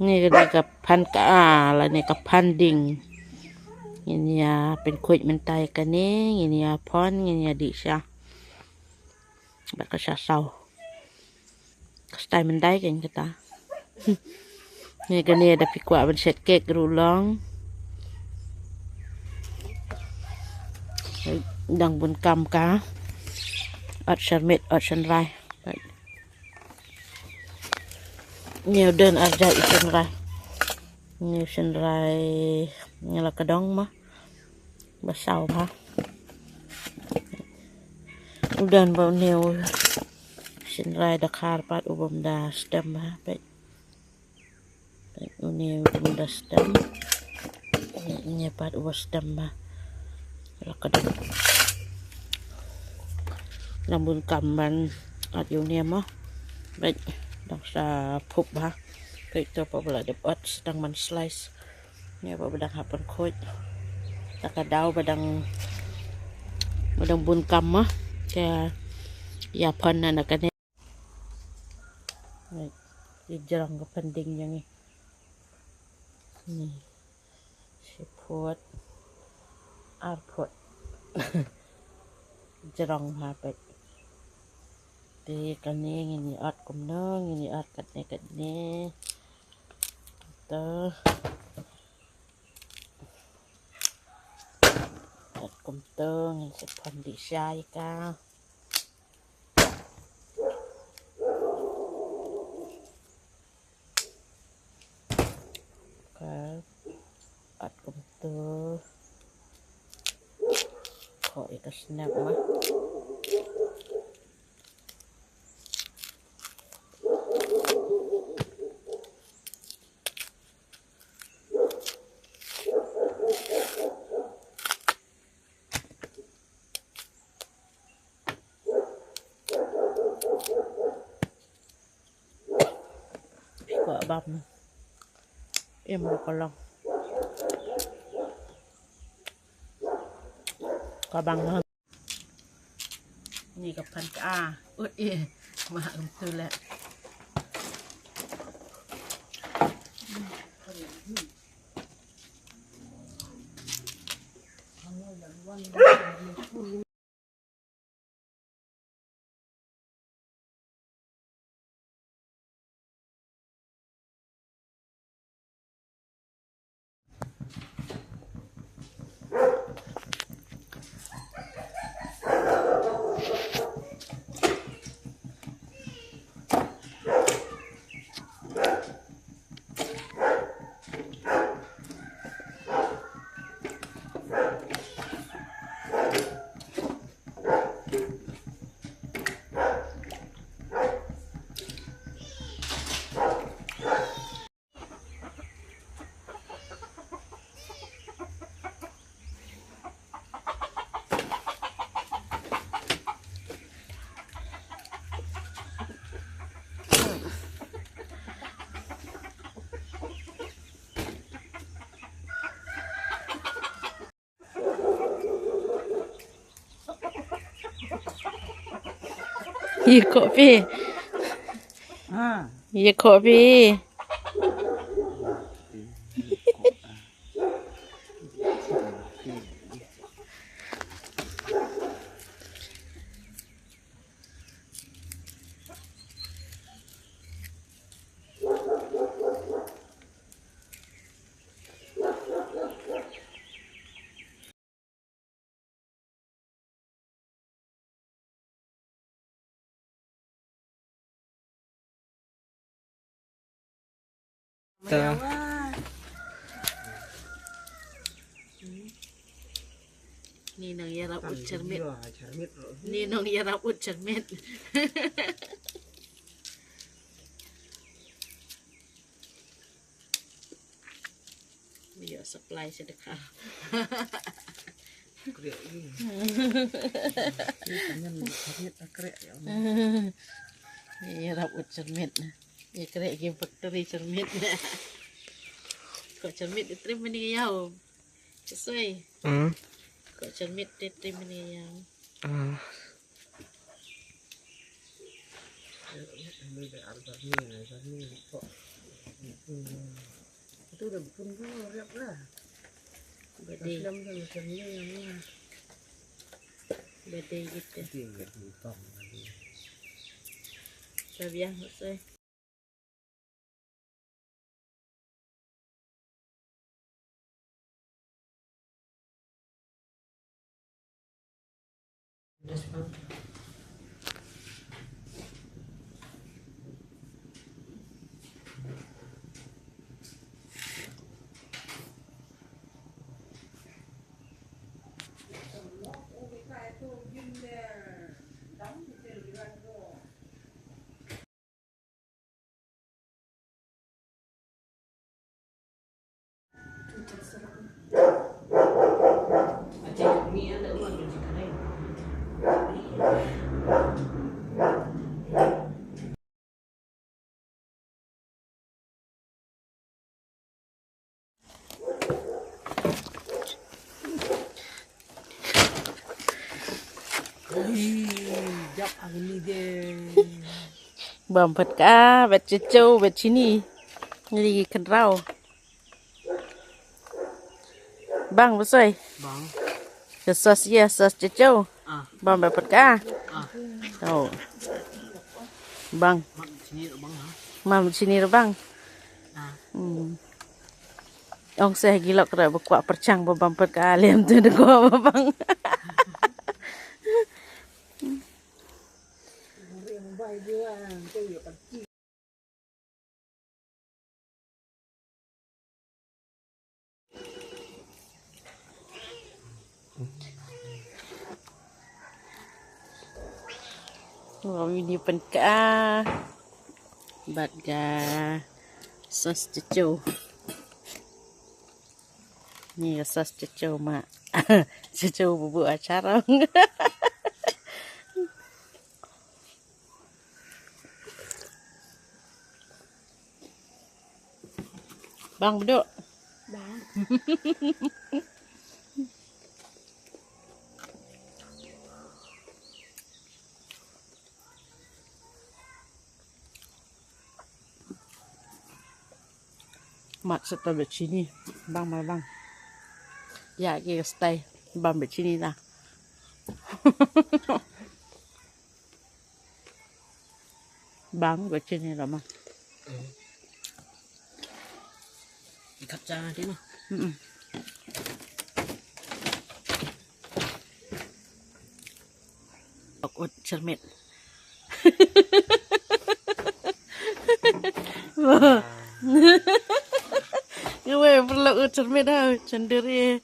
นี่ก็ได้กับพันกะอาแล้วนี่กับพันดิ่งเนี่ยเป็นคุยมันไตกันนี่เนี่ยพอนเนี่ยดิชาแบบก็ชาเศร้าสไตล์มันได้กันก็ตานี่ก็เนี่ยแต่พี่กว่าเป็นเศษเก๊กรูร้องดังบนกำกาอัดชันเม็ดอัดชันไรnhiều đơn ở dậy chân rai nhiều chân rai như là cái đống mà bà sau ha đơn vào nhiều chân rai đặc hạt bắt ubom đa stem ha vậy nhiều ubom đa stem nhiều bắt ubom stem ha là cái đống làm buồn cầm mình ở nhiều niềm á vậy đằng xa phục ha cáiตัวปลาเด็บอัดดังมันสไลซ์เนี่ยปลาดังหับเป็นโคตรตะกระดาวปลาดังบุญกรรมมะแกยาพันนั่นกันเนี่ยนี่จรังกับพันดิ่งยังไงนี่ชิพวดอาร์พวดจรังหาไปตีกันนี่นี่อัดกุมน้องนี่อัดกันนี่เตออัดกุมเตอนี่จะพันดิชายกาอัดกุมเตอขออีกสแนปมั้ยกว่าบับเอ็มก็ลองก็บังเนาะนี่กับพันกาอุดเอมาคือแหละยี่ขอพี่ยี่ขอพี่ตานี่น้องยารับอุดชันเม็ดนี่น้องยารับอุดชันเม็ดมีเยอะสปายใช่ไหมคะเกลียนี่นี่ชันเม็ดเกลียนี่รับอุดชันเม็ดนะนี่เกลียกินฟักตอรี่ชันเม็ดนะก็ชันเม็ดเต็มมันนี่ยาวจะสวยก็ชันเม็ดเต็มมันนี่ยาวมือไปอัดแบบนี้เลยแบบนี้ Itu udah pun riap lah. Bede, Siam sama siamnya yang mana? bede gitu. Itu yang nggak dihitung lagi. Sabiah saya. Aceh ni ada uang macam keren. Jap hari ni dia. Bampat ka, bat cecau, bat sini. Jadi kenrau. Bang, besoy. Bang. Sos ya, sos cecau. Ah. Bang dapat ka. Ah. Tahu. Bang, Mak sini bang ha. mam sini ro bang. Ah. Ong saya gilak kena berkuat percang bampat ka alim tu dego bang. Oh, ini penka. Bat ga sos cecau. Ni sos cecau mak. Cecau bubuk acara. Bang duduk. Bang. Mak serta bet sini. Bang mai bang. Ya ke stay. Bang bet sini lah. Bang bet sini lah mak. Ikat jangan dia mah. Takut cermet. Gue perlu cermet dah cenderi.